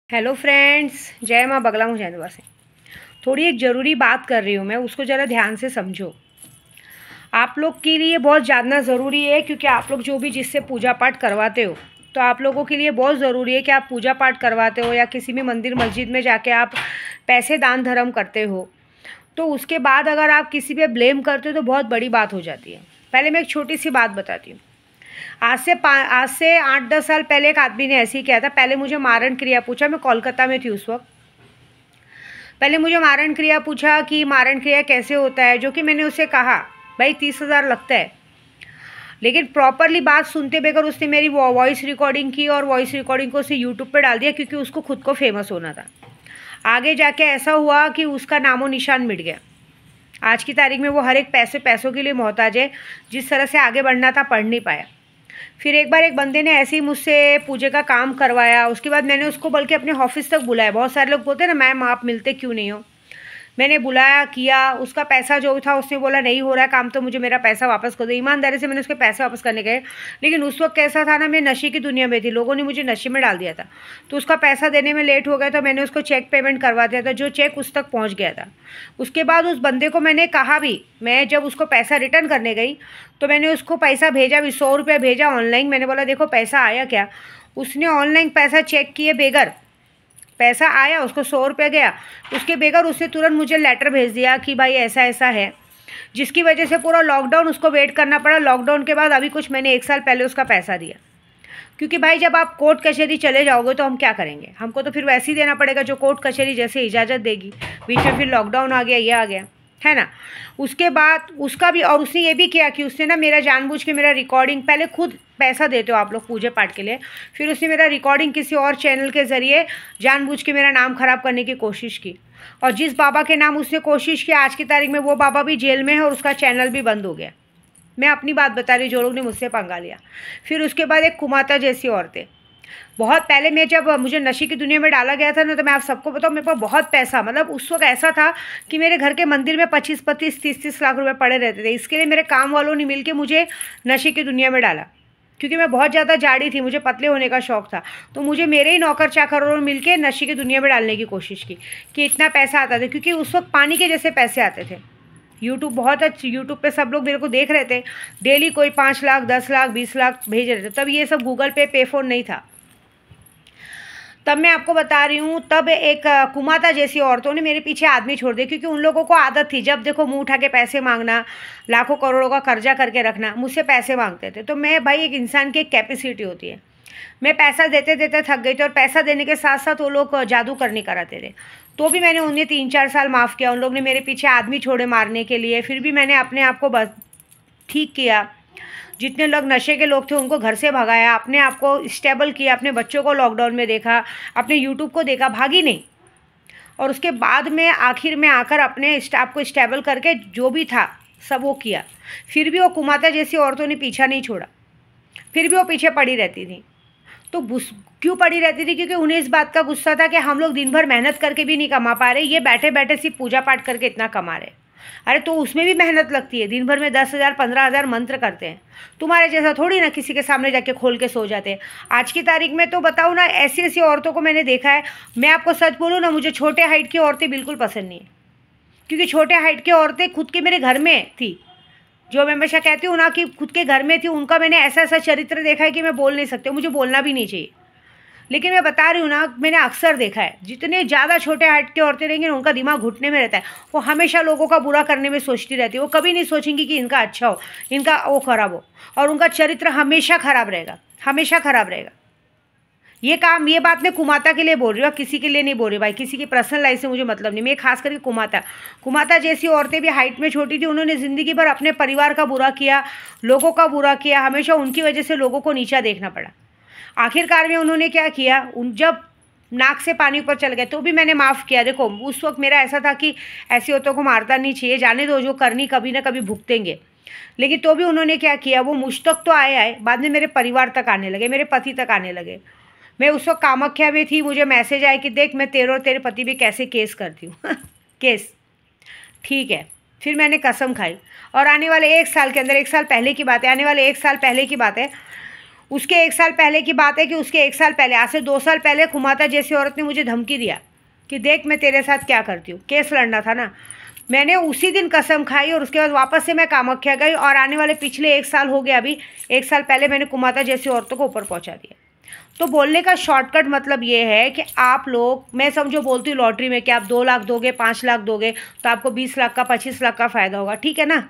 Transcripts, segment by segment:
Hello friends, जय माँ बगला हूँ जैनवा से। थोड़ी एक ज़रूरी बात कर रही हूँ मैं, उसको ज़रा ध्यान से समझो। आप लोग के लिए बहुत जानना ज़रूरी है, क्योंकि आप लोग जो भी जिससे पूजा पाठ करवाते हो, तो आप लोगों के लिए बहुत ज़रूरी है कि आप पूजा पाठ करवाते हो या किसी भी मंदिर मस्जिद में जाके आप पैसे दान धर्म करते हो, तो उसके बाद अगर आप किसी पे ब्लेम करते हो तो बहुत बड़ी बात हो जाती है। पहले मैं एक छोटी सी बात बताती हूँ। आज से 8-10 साल पहले एक आदमी ने ऐसे ही किया था। पहले मुझे मारण क्रिया पूछा, मैं कोलकाता में थी उस वक्त। पहले मुझे मारण क्रिया पूछा कि मारण क्रिया कैसे होता है, जो कि मैंने उससे कहा भाई 30,000 लगता है। लेकिन प्रॉपरली बात सुनते बगैर उसने मेरी वॉइस रिकॉर्डिंग की और वॉइस रिकॉर्डिंग को उसने यूट्यूब पे डाल दिया, क्योंकि उसको खुद को फेमस होना था। आगे जाके ऐसा हुआ कि उसका नामो निशान मिट गया। आज की तारीख में वो हर एक पैसों के लिए मोहताज है। जिस तरह से आगे बढ़ना था पढ़ नहीं पाया। फिर एक बार एक बंदे ने ऐसे ही मुझसे पूजे का काम करवाया। उसके बाद मैंने उसको बल्कि अपने ऑफिस तक बुलाया। बहुत सारे लोग बोलते हैं ना, मैम आप मिलते क्यों नहीं हो। मैंने बुलाया, किया, उसका पैसा जो था उसने बोला नहीं हो रहा है काम, तो मुझे मेरा पैसा वापस कर दो। ईमानदारी से मैंने उसके पैसे वापस करने गए। लेकिन उस वक्त कैसा था ना, मैं नशे की दुनिया में थी, लोगों ने मुझे नशे में डाल दिया था। तो उसका पैसा देने में लेट हो गया, तो मैंने उसको चेक पेमेंट करवा दिया था, जो चेक उस तक पहुँच गया था। उसके बाद उस बंदे को मैंने कहा भी, मैं जब उसको पैसा रिटर्न करने गई तो मैंने उसको पैसा भेजा भी, 100 रुपया भेजा ऑनलाइन। मैंने बोला देखो पैसा आया क्या। उसने ऑनलाइन पैसा चेक किए बेगर पैसा आया, उसको 100 रुपये गया। उसके बगैर उसने तुरंत मुझे लेटर भेज दिया कि भाई ऐसा ऐसा है, जिसकी वजह से पूरा लॉकडाउन उसको वेट करना पड़ा। लॉकडाउन के बाद अभी कुछ मैंने 1 साल पहले उसका पैसा दिया, क्योंकि भाई जब आप कोर्ट कचहरी चले जाओगे तो हम क्या करेंगे, हमको तो फिर वैसे ही देना पड़ेगा जो कोर्ट कचहरी जैसे इजाज़त देगी। बीच में फिर लॉकडाउन आ गया, ये आ गया, है ना। उसके बाद उसका भी, और उसने ये भी किया कि उसने ना मेरा जानबूझ के मेरा रिकॉर्डिंग, पहले खुद पैसा देते हो आप लोग पूजा पाठ के लिए, फिर उसने मेरा रिकॉर्डिंग किसी और चैनल के ज़रिए जानबूझ के मेरा नाम ख़राब करने की कोशिश की। और जिस बाबा के नाम उसने कोशिश की, आज की तारीख में वो बाबा भी जेल में है और उसका चैनल भी बंद हो गया। मैं अपनी बात बता रही, जो लोग ने मुझसे पंगा लिया। फिर उसके बाद एक कुमाता जैसी औरतें, बहुत पहले मैं जब मुझे नशे की दुनिया में डाला गया था ना, तो मैं आप सबको बताऊँ, मेरे पास बहुत पैसा, मतलब उस वक्त ऐसा था कि मेरे घर के मंदिर में 25-25, 30-30 लाख रुपए पड़े रहते थे। इसके लिए मेरे काम वालों ने मिलके मुझे नशे की दुनिया में डाला, क्योंकि मैं बहुत ज़्यादा जाड़ी थी, मुझे पतले होने का शौक़ था। तो मुझे मेरे ही नौकर चाकरों ने मिलके नशे की दुनिया में डालने की कोशिश की कि इतना पैसा आता था, क्योंकि उस वक्त पानी के जैसे पैसे आते थे। यूट्यूब बहुत अच्छी, यूट्यूब पे सब लोग मेरे को देख रहे थे डेली, कोई 5 लाख 10 लाख 20 लाख भेज रहे थे। तब ये सब गूगल पे फ़ोन नहीं था। तब मैं आपको बता रही हूँ, तब एक कुमाता जैसी औरतों ने मेरे पीछे आदमी छोड़ दिए, क्योंकि उन लोगों को आदत थी जब देखो मुंह उठा के पैसे मांगना, लाखों करोड़ों का कर्जा करके रखना, मुझसे पैसे मांगते थे। तो मैं, भाई एक इंसान की एक कैपेसिटी होती है, मैं पैसा देते देते थक गई थी। और पैसा देने के साथ साथ वो लोग जादू करने कराते थे, तो भी मैंने उन्हें 3-4 साल माफ़ किया। उन लोग ने मेरे पीछे आदमी छोड़े मारने के लिए, फिर भी मैंने अपने आप को बस ठीक किया। जितने लोग नशे के लोग थे उनको घर से भगाया, अपने आप को स्टेबल किया, अपने बच्चों को लॉकडाउन में देखा, अपने यूट्यूब को देखा, भागी नहीं। और उसके बाद में आखिर में आकर अपने स्टाफ को स्टेबल करके जो भी था सब वो किया। फिर भी वो कुमाता जैसी औरतों ने पीछा नहीं छोड़ा, फिर भी वो पीछे पड़ी रहती थी। तो क्यों पड़ी रहती थी, क्योंकि उन्हें इस बात का गुस्सा था कि हम लोग दिन भर मेहनत करके भी नहीं कमा पा रहे, ये बैठे बैठे सिर्फ पूजा पाठ करके इतना कमा रहे। अरे तो उसमें भी मेहनत लगती है, दिन भर में 10,000 15,000 मंत्र करते हैं। तुम्हारे जैसा थोड़ी ना किसी के सामने जाके खोल के सो जाते हैं। आज की तारीख में तो बताऊँ ना, ऐसी ऐसी औरतों को मैंने देखा है। मैं आपको सच बोलूँ ना, मुझे छोटे हाइट की औरतें बिल्कुल पसंद नहीं है, क्योंकि छोटे हाइट की औरतें खुद के मेरे घर में थी, जो मैं हमेशा कहती हूँ ना कि खुद के घर में थी, उनका मैंने ऐसा ऐसा चरित्र देखा है कि मैं बोल नहीं सकती, मुझे बोलना भी नहीं चाहिए। लेकिन मैं बता रही हूँ ना, मैंने अक्सर देखा है, जितने ज़्यादा छोटे हाइट की औरतें रहेंगी ना, उनका दिमाग घुटने में रहता है। वो हमेशा लोगों का बुरा करने में सोचती रहती है, वो कभी नहीं सोचेंगी कि इनका अच्छा हो, इनका वो खराब हो। और उनका चरित्र हमेशा खराब रहेगा, हमेशा खराब रहेगा। ये बात मैं कुमाता के लिए बोल रही हूँ, किसी के लिए नहीं बोल रही भाई, किसी की पर्सनल लाइफ से मुझे मतलब नहीं। मैं खास करके कुमाता जैसी औरतें भी हाइट में छोटी थी, उन्होंने ज़िंदगी भर अपने परिवार का बुरा किया, लोगों का बुरा किया, हमेशा उनकी वजह से लोगों को नीचा देखना पड़ा। आखिरकार में उन्होंने क्या किया, जब नाक से पानी ऊपर चल गया तो भी मैंने माफ़ किया। देखो उस वक्त मेरा ऐसा था कि ऐसी औरतों को मारता नहीं चाहिए, जाने दो, जो करनी कभी ना कभी भुगतेंगे। लेकिन तो भी उन्होंने क्या किया, वो मुझ तक तो आए, बाद में मेरे परिवार तक आने लगे, मेरे पति तक आने लगे। मैं उस वक्त कामाख्या में थी, मुझे मैसेज आया कि देख मैं तेरे और तेरे पति भी कैसे केस करती हूँ केस, ठीक है। फिर मैंने कसम खाई, और आने वाले 1 साल के अंदर, 1 साल पहले की बात है, आने वाले 1 साल पहले की बात है, उसके 1 साल पहले की बात है कि उसके 1 साल पहले, आज से 2 साल पहले खुमाता जैसी औरत ने मुझे धमकी दिया कि देख मैं तेरे साथ क्या करती हूँ। केस लड़ना था ना, मैंने उसी दिन कसम खाई और उसके बाद वापस से मैं कामाख्या गई और आने वाले पिछले 1 साल हो गया, अभी 1 साल पहले मैंने कुमाता जैसी औरतों को ऊपर पहुंचा दिया। तो बोलने का शॉर्टकट मतलब ये है कि आप लोग, मैं समझो बोलती हूँ लॉटरी में कि आप 2 लाख दोगे, 5 लाख दोगे तो आपको 20 लाख का 25 लाख का फ़ायदा होगा, ठीक है ना।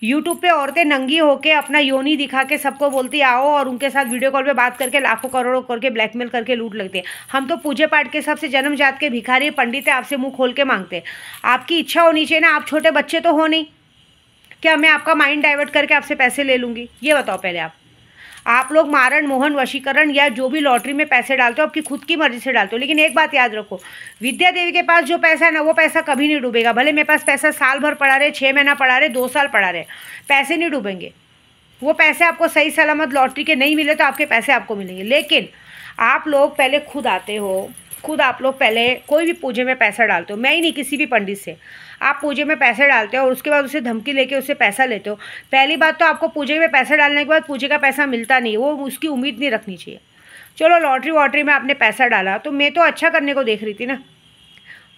यूट्यूब पे औरतें नंगी होके अपना योनी दिखा के सबको बोलती आओ और उनके साथ वीडियो कॉल पे बात करके लाखों करोड़ों करके ब्लैकमेल करके लूट लगते हैं। हम तो पूजे पाठ के हिसाब से जन्म जात के भिखारी पंडित है, आपसे मुंह खोल के मांगते हैं। आपकी इच्छा होनी चाहिए ना, आप छोटे बच्चे तो हो नहीं, क्या मैं आपका माइंड डाइवर्ट करके आपसे पैसे ले लूँगी? ये बताओ पहले आप लोग मारण मोहन वशीकरण या जो भी लॉटरी में पैसे डालते हो आपकी खुद की मर्जी से डालते हो, लेकिन एक बात याद रखो, विद्या देवी के पास जो पैसा है ना वो पैसा कभी नहीं डूबेगा। भले मेरे पास पैसा साल भर पड़ा रहे, 6 महीना पड़ा रहे, 2 साल पड़ा रहे, पैसे नहीं डूबेंगे। वो पैसे आपको सही सलामत लॉटरी के नहीं मिले तो आपके पैसे आपको मिलेंगे। लेकिन आप लोग पहले खुद आते हो, खुद आप लोग पहले कोई भी पूजे में पैसा डालते हो, मैं ही नहीं किसी भी पंडित से, आप पूजे में पैसे डालते हो और उसके बाद उसे धमकी लेके उससे पैसा लेते हो। पहली बात तो आपको पूजे में पैसा डालने के बाद पूजे का पैसा मिलता नहीं, वो उसकी उम्मीद नहीं रखनी चाहिए। चलो लॉटरी वॉटरी में आपने पैसा डाला तो मैं तो अच्छा करने को देख रही थी ना।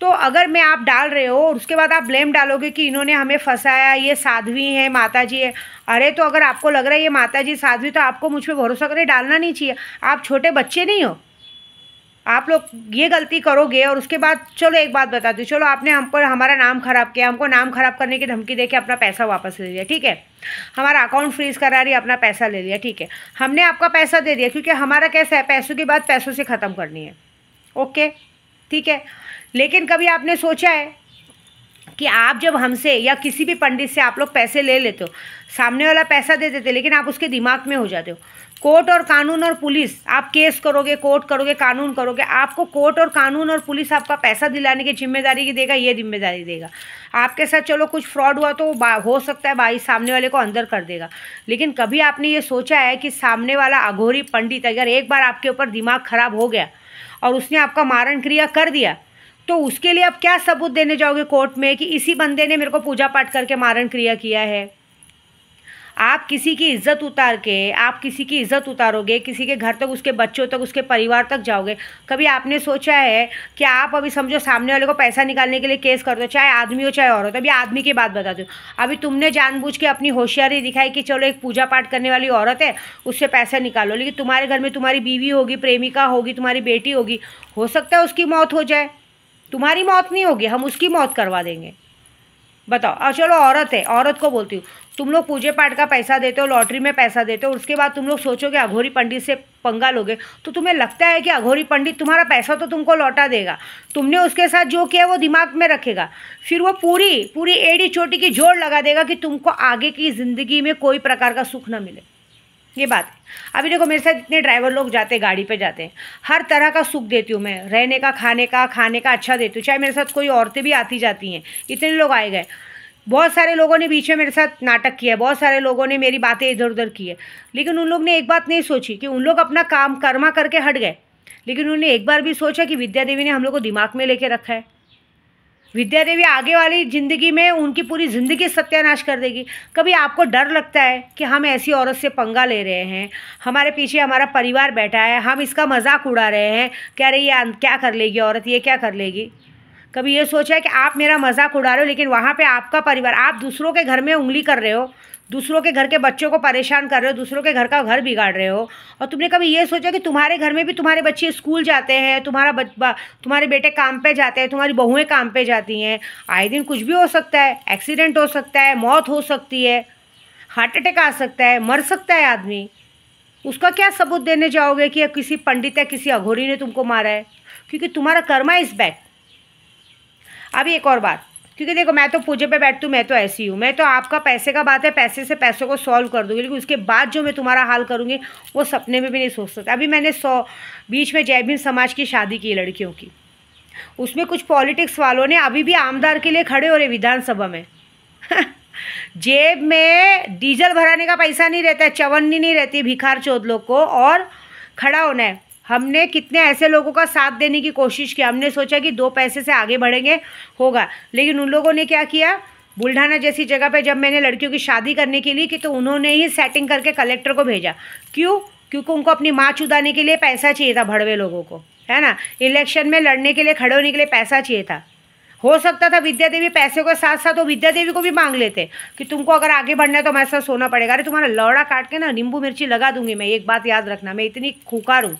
तो अगर मैं आप डाल रहे हो और उसके बाद आप ब्लेम डालोगे कि इन्होंने हमें फंसाया, ये साध्वी है, माता जी है, अरे तो अगर आपको लग रहा है ये माता जी साध्वी तो आपको मुझ पर भरोसा करके डालना नहीं चाहिए। आप छोटे बच्चे नहीं हो, आप लोग ये गलती करोगे और उसके बाद चलो एक बात बताती हूँ, चलो आपने हम पर हमारा नाम ख़राब किया, हमको नाम ख़राब करने की धमकी दे के अपना पैसा वापस ले लिया, ठीक है। हमारा अकाउंट फ्रीज करा रही, अपना पैसा ले लिया, ठीक है। हमने आपका पैसा दे दिया क्योंकि हमारा कैसा है, पैसों की बात पैसों से ख़त्म करनी है, ओके ठीक है। लेकिन कभी आपने सोचा है कि आप जब हमसे या किसी भी पंडित से आप लोग पैसे ले लेते हो, सामने वाला पैसा दे देते लेकिन आप उसके दिमाग में हो जाते हो। कोर्ट और कानून और पुलिस, आप केस करोगे, कोर्ट करोगे, कानून करोगे, आपको कोर्ट और कानून और पुलिस आपका पैसा दिलाने की जिम्मेदारी की देगा, ये जिम्मेदारी देगा। आपके साथ चलो कुछ फ्रॉड हुआ तो हो सकता है भाई सामने वाले को अंदर कर देगा, लेकिन कभी आपने ये सोचा है कि सामने वाला अघोरी पंडित अगर एक बार आपके ऊपर दिमाग खराब हो गया और उसने आपका मारण क्रिया कर दिया तो उसके लिए आप क्या सबूत देने जाओगे कोर्ट में कि इसी बंदे ने मेरे को पूजा पाठ करके मारण क्रिया किया है? आप किसी की इज्जत उतार के, आप किसी की इज्जत उतारोगे, किसी के घर तक, उसके बच्चों तक, उसके परिवार तक जाओगे। कभी आपने सोचा है कि आप अभी समझो सामने वाले को पैसा निकालने के लिए केस कर दो, चाहे आदमी हो चाहे औरत। अभी आदमी की बात बताती हूँ, अभी तुमने जानबूझ के अपनी होशियारी दिखाई कि चलो एक पूजा पाठ करने वाली औरत है उससे पैसा निकालो, लेकिन तुम्हारे घर में तुम्हारी बीवी होगी, प्रेमिका होगी, तुम्हारी बेटी होगी, हो सकता है उसकी मौत हो जाए, तुम्हारी मौत नहीं होगी, हम उसकी मौत करवा देंगे। बताओ। और चलो औरत है, औरत को बोलती हूँ, तुम लोग पूजे पाठ का पैसा देते हो, लॉटरी में पैसा देते हो, उसके बाद तुम लोग सोचोगे अघोरी पंडित से पंगा लोगे, तो तुम्हें लगता है कि अघोरी पंडित तुम्हारा पैसा तो तुमको लौटा देगा, तुमने उसके साथ जो किया वो दिमाग में रखेगा, फिर वो पूरी पूरी एड़ी चोटी की जोड़ लगा देगा कि तुमको आगे की ज़िंदगी में कोई प्रकार का सुख ना मिले। ये बात है। अभी देखो मेरे साथ इतने ड्राइवर लोग जाते हैं, गाड़ी पे जाते हैं, हर तरह का सुख देती हूँ मैं, रहने का, खाने का अच्छा देती हूँ। चाहे मेरे साथ कोई औरतें भी आती जाती हैं, इतने लोग आए गए, बहुत सारे लोगों ने बीच में मेरे साथ नाटक किया, बहुत सारे लोगों ने मेरी बातें इधर उधर की है, लेकिन उन लोग ने एक बात नहीं सोची कि उन लोग अपना काम कर्मा करके हट गए, लेकिन उन्होंने एक बार भी सोचा कि विद्या देवी ने हम लोग को दिमाग में लेके रखा है, विद्या देवी आगे वाली ज़िंदगी में उनकी पूरी ज़िंदगी सत्यानाश कर देगी। कभी आपको डर लगता है कि हम ऐसी औरत से पंगा ले रहे हैं, हमारे पीछे हमारा परिवार बैठा है, हम इसका मजाक उड़ा रहे हैं, कह रहे ये क्या कर लेगी औरत, ये क्या कर लेगी? कभी ये सोचा है कि आप मेरा मजाक उड़ा रहे हो लेकिन वहाँ पे आपका परिवार, आप दूसरों के घर में उंगली कर रहे हो, दूसरों के घर के बच्चों को परेशान कर रहे हो, दूसरों के घर का घर बिगाड़ रहे हो, और तुमने कभी ये सोचा कि तुम्हारे घर में भी तुम्हारे बच्चे स्कूल जाते हैं, तुम्हारे बेटे काम पे जाते हैं, तुम्हारी बहुएं काम पे जाती हैं, आए दिन कुछ भी हो सकता है, एक्सीडेंट हो सकता है, मौत हो सकती है, हार्ट अटैक आ सकता है, मर सकता है आदमी, उसका क्या सबूत देने जाओगे कि किसी पंडित या किसी अघोरी ने तुमको मारा है? क्योंकि तुम्हारा कर्मा इज बैक। अभी एक और बात, क्योंकि देखो मैं तो पूजे पे बैठती हूँ, मैं तो ऐसी हूँ, मैं तो आपका पैसे का बात है, पैसे से पैसों को सॉल्व कर दूँगी, लेकिन उसके बाद जो मैं तुम्हारा हाल करूँगी वो सपने में भी नहीं सोच सकता। अभी मैंने बीच में जय भीम समाज की शादी की लड़कियों की, उसमें कुछ पॉलिटिक्स वालों ने अभी भी आमदार के लिए खड़े हो रहे विधानसभा में जेब में डीजल भराने का पैसा नहीं रहता है, चवन्नी नहीं रहती भिखार चौध लोग को, और खड़ा होना है। हमने कितने ऐसे लोगों का साथ देने की कोशिश की, हमने सोचा कि 2 पैसे से आगे बढ़ेंगे, होगा, लेकिन उन लोगों ने क्या किया, बुल्ढाना जैसी जगह पे जब मैंने लड़कियों की शादी करने के लिए कि तो उन्होंने ही सेटिंग करके कलेक्टर को भेजा। क्यों? क्योंकि उनको अपनी माँ चुदाने के लिए पैसा चाहिए था, भड़वे लोगों को, है ना। इलेक्शन में लड़ने के लिए, खड़े होने के लिए पैसा चाहिए था। हो सकता था विद्या देवी पैसे के साथ साथ वो विद्या देवी को भी मांग लेते कि तुमको अगर आगे बढ़ना है तो हमारे साथ सोना पड़ेगा। अरे तुम्हारा लौड़ा काट के ना नींबू मिर्ची लगा दूंगी मैं। एक बात याद रखना, मैं इतनी खूंखार हूँ।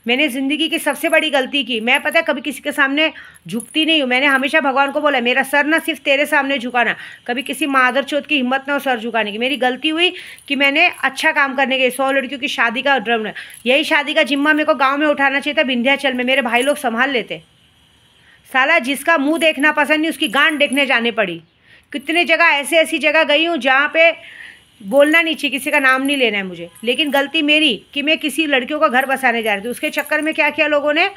मैंने ज़िंदगी की सबसे बड़ी गलती की, मैं पता है कभी किसी के सामने झुकती नहीं हूँ। मैंने हमेशा भगवान को बोला मेरा सर ना सिर्फ तेरे सामने झुकाना, कभी किसी मादर चौथ की हिम्मत ना हो सर झुकाने की। मेरी गलती हुई कि मैंने अच्छा काम करने के 100 लड़कियों की शादी का ड्रम, यही शादी का जिम्मा मेरे को गाँव में उठाना चाहिए था, विंध्याचल में मेरे भाई लोग संभाल लेते। साला जिसका मुंह देखना पसंद नहीं उसकी गांड देखने जाने पड़ी। कितने जगह ऐसी जगह गई हूँ जहाँ पे बोलना नहीं चाहिए, किसी का नाम नहीं लेना है मुझे, लेकिन गलती मेरी कि मैं किसी लड़कियों का घर बसाने जा रही थी। उसके चक्कर में क्या किया लोगों ने,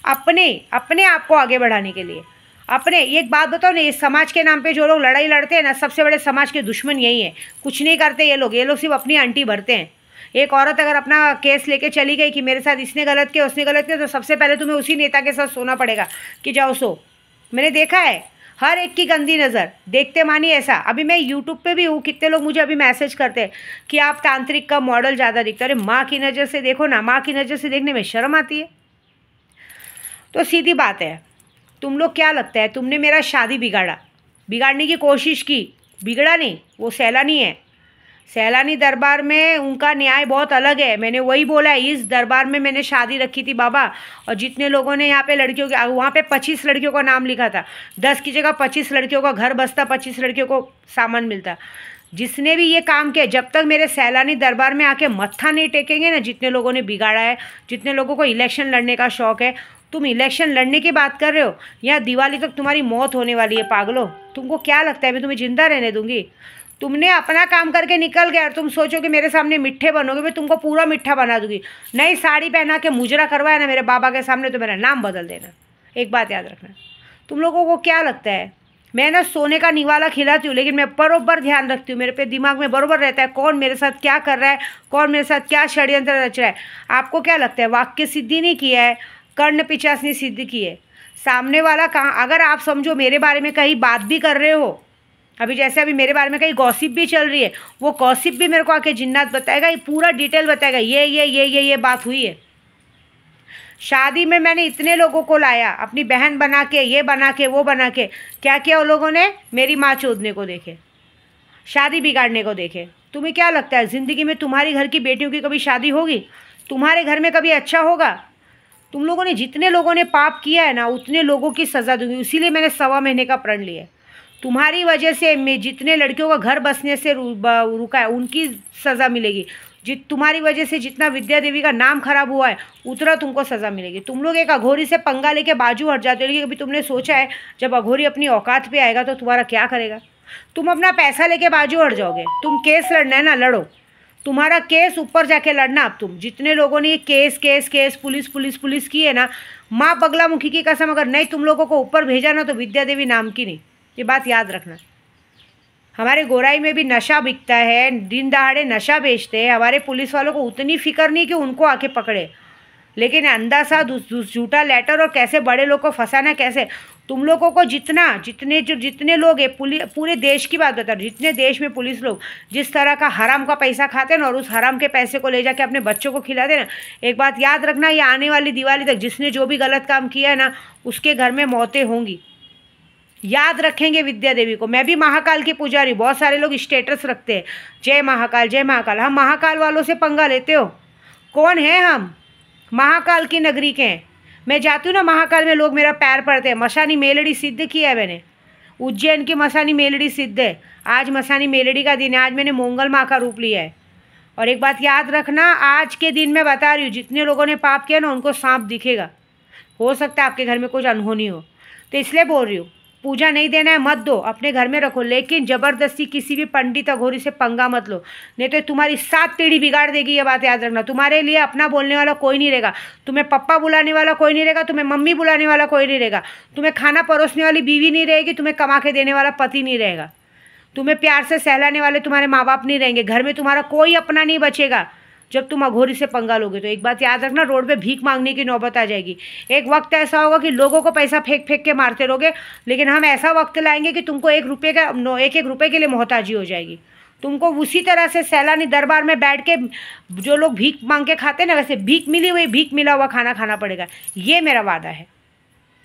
अपने आप को आगे बढ़ाने के लिए अपने। एक बात बताओ ना, इस समाज के नाम पे जो लोग लड़ाई लड़ते हैं ना, सबसे बड़े समाज के दुश्मन यही है। कुछ नहीं करते ये लोग सिर्फ अपनी आंटी भरते हैं। एक औरत अगर अपना केस लेके चली गई कि मेरे साथ इसने गलत किया उसने गलत किया, तो सबसे पहले तुम्हें उसी नेता के साथ सोना पड़ेगा कि जाओ सो। मैंने देखा है हर एक की गंदी नज़र, देखते मानी ऐसा। अभी मैं यूट्यूब पे भी हूँ, कितने लोग मुझे अभी मैसेज करते हैं कि आप तांत्रिक का मॉडल ज़्यादा दिखता है। अरे माँ की नज़र से देखो ना, माँ की नज़र से देखने में शर्म आती है। तो सीधी बात है, तुम लोग क्या लगता है तुमने मेरा शादी बिगाड़ने की कोशिश की, बिगड़ा नहीं। वो सैलानी है, सैलानी दरबार में उनका न्याय बहुत अलग है। मैंने वही बोला है, इस दरबार में मैंने शादी रखी थी बाबा, और जितने लोगों ने यहाँ पे लड़कियों के, वहाँ पे 25 लड़कियों का नाम लिखा था, 10 की जगह 25 लड़कियों का घर बसता, 25 लड़कियों को सामान मिलता। जिसने भी ये काम किया, जब तक मेरे सैलानी दरबार में आके मत्था नहीं टेकेंगे ना, जितने लोगों ने बिगाड़ा है, जितने लोगों को इलेक्शन लड़ने का शौक़ है। तुम इलेक्शन लड़ने की बात कर रहे हो, या दिवाली तक तुम्हारी मौत होने वाली है पागलो। तुमको क्या लगता है मैं तुम्हें जिंदा रहने दूंगी? तुमने अपना काम करके निकल गया और तुम सोचो कि मेरे सामने मिठ्ठे बनोगे, मैं तुमको पूरा मिठ्ठा बना दूंगी। नई साड़ी पहना के मुजरा करवाया ना मेरे बाबा के सामने, तो मेरा नाम बदल देना। एक बात याद रखना, तुम लोगों को क्या लगता है मैं ना सोने का निवाला खिलाती हूँ, लेकिन मैं बरोबर ध्यान रखती हूँ। मेरे पे दिमाग में बरोबर रहता है कौन मेरे साथ क्या कर रहा है, कौन मेरे साथ क्या षड्यंत्र रच रहा है। आपको क्या लगता है वाक्य सिद्धि नहीं किया है, कर्ण पिचासनी सिद्ध की है। सामने वाला कहाँ, अगर आप समझो मेरे बारे में कहीं बात भी कर रहे हो, अभी जैसे अभी मेरे बारे में कहीं गॉसिप भी चल रही है, वो गॉसिप भी मेरे को आके जिन्नात बताएगा, ये पूरा डिटेल बताएगा, ये बात हुई है। शादी में मैंने इतने लोगों को लाया, अपनी बहन बना के, ये बना के, वो बना के। क्या किया उन लोगों ने? मेरी माँ चोदने को देखे, शादी बिगाड़ने को देखे। तुम्हें क्या लगता है ज़िंदगी में तुम्हारी घर की बेटियों की कभी शादी होगी? तुम्हारे घर में कभी अच्छा होगा? तुम लोगों ने, जितने लोगों ने पाप किया है ना, उतने लोगों की सज़ा दूंगी। इसीलिए मैंने 1.25 महीने का प्रण लिया। तुम्हारी वजह से मैं जितने लड़कियों का घर बसने से रुका है, उनकी सज़ा मिलेगी। तुम्हारी वजह से जितना विद्या देवी का नाम खराब हुआ है, उतना तुमको सज़ा मिलेगी। तुम लोग एक अघोरी से पंगा लेके बाजू हट जाते हो, लेकिन कभी तुमने सोचा है जब अघोरी अपनी औकात पे आएगा तो तुम्हारा क्या करेगा? तुम अपना पैसा लेके बाजू हट जाओगे। तुम केस लड़ना है ना, लड़ो। तुम्हारा केस ऊपर जाके लड़ना। अब तुम जितने लोगों ने केस पुलिस की है ना, माँ बगलामुखी की कसम, अगर नहीं तुम लोगों को ऊपर भेजा ना तो विद्या देवी नाम की नहीं। ये बात याद रखना। हमारे गोराई में भी नशा बिकता है, दिन दहाड़े नशा बेचते हैं। हमारे पुलिस वालों को उतनी फिक्र नहीं कि उनको आके पकड़े, लेकिन अंधा सा झूठा लेटर और कैसे बड़े लोग को फंसाना, कैसे तुम लोगों को जितने लोग हैं, पूरे देश की बात बता रहे, जितने देश में पुलिस लोग जिस तरह का हराम का पैसा खाते हैं ना, और उस हराम के पैसे को ले जाके अपने बच्चों को खिलाते ना, एक बात याद रखना, ये आने वाली दिवाली तक जिसने जो भी गलत काम किया है ना, उसके घर में मौतें होंगी। याद रखेंगे विद्या देवी को। मैं भी महाकाल की पुजारी, बहुत सारे लोग स्टेटस रखते हैं जय महाकाल जय महाकाल। हम महाकाल वालों से पंगा लेते हो? कौन है हम? महाकाल की नगरी के हैं। मैं जाती हूँ ना महाकाल में, लोग मेरा पैर पड़ते हैं। मसानी मेलड़ी सिद्ध किया है मैंने, उज्जैन की मसानी मेलड़ी सिद्ध है। आज मसानी मेलड़ी का दिन है, आज मैंने मंगल माँ का रूप लिया है। और एक बात याद रखना, आज के दिन मैं बता रही हूँ, जितने लोगों ने पाप किया ना उनको सांप दिखेगा। हो सकता है आपके घर में कुछ अनहोनी हो, तो इसलिए बोल रही हूँ, पूजा नहीं देना है मत दो, अपने घर में रखो, लेकिन ज़बरदस्ती किसी भी पंडित अघोरी से पंगा मत लो, नहीं तो तुम्हारी 7 पीढ़ी बिगाड़ देगी। ये बात याद रखना। तुम्हारे लिए अपना बोलने वाला कोई नहीं रहेगा, तुम्हें पप्पा बुलाने वाला कोई नहीं रहेगा, तुम्हें मम्मी बुलाने वाला कोई नहीं रहेगा, तुम्हें खाना परोसने वाली बीवी नहीं रहेगी, तुम्हें कमा के देने वाला पति नहीं रहेगा, तुम्हें प्यार से सहलाने वाले तुम्हारे माँ बाप नहीं रहेंगे। घर में तुम्हारा कोई अपना नहीं बचेगा जब तुम अघोरी से पंगा लोगे। तो एक बात याद रखना, रोड पे भीख मांगने की नौबत आ जाएगी। एक वक्त ऐसा होगा कि लोगों को पैसा फेंक के मारते रहोगे, लेकिन हम ऐसा वक्त लाएंगे कि तुमको 1 रुपये के लिए मोहताजी हो जाएगी। तुमको उसी तरह से सैलानी दरबार में बैठ के जो लोग भीख मांग के खाते हैं ना, वैसे भीख मिली हुई भीख मिला हुआ खाना खाना पड़ेगा। ये मेरा वादा है,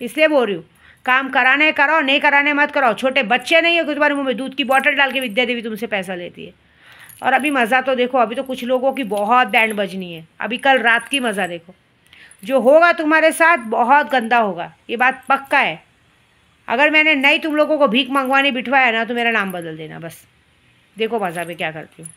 इसलिए बोल रही हूँ। काम कराने कराओ, नहीं कराने मत कराओ। छोटे बच्चे नहीं हो कि तुम्हारे मुँह में दूध की बॉटल डाल के विद्या देवी तुमसे पैसा लेती है। और अभी मज़ा तो देखो, अभी तो कुछ लोगों की बहुत बैंड बजनी है। अभी कल रात की मज़ा देखो, जो होगा तुम्हारे साथ बहुत गंदा होगा, ये बात पक्का है। अगर मैंने नहीं तुम लोगों को भीख मंगवाने बिठवाया ना तो मेरा नाम बदल देना बस। देखो मज़ा में क्या करती हूँ।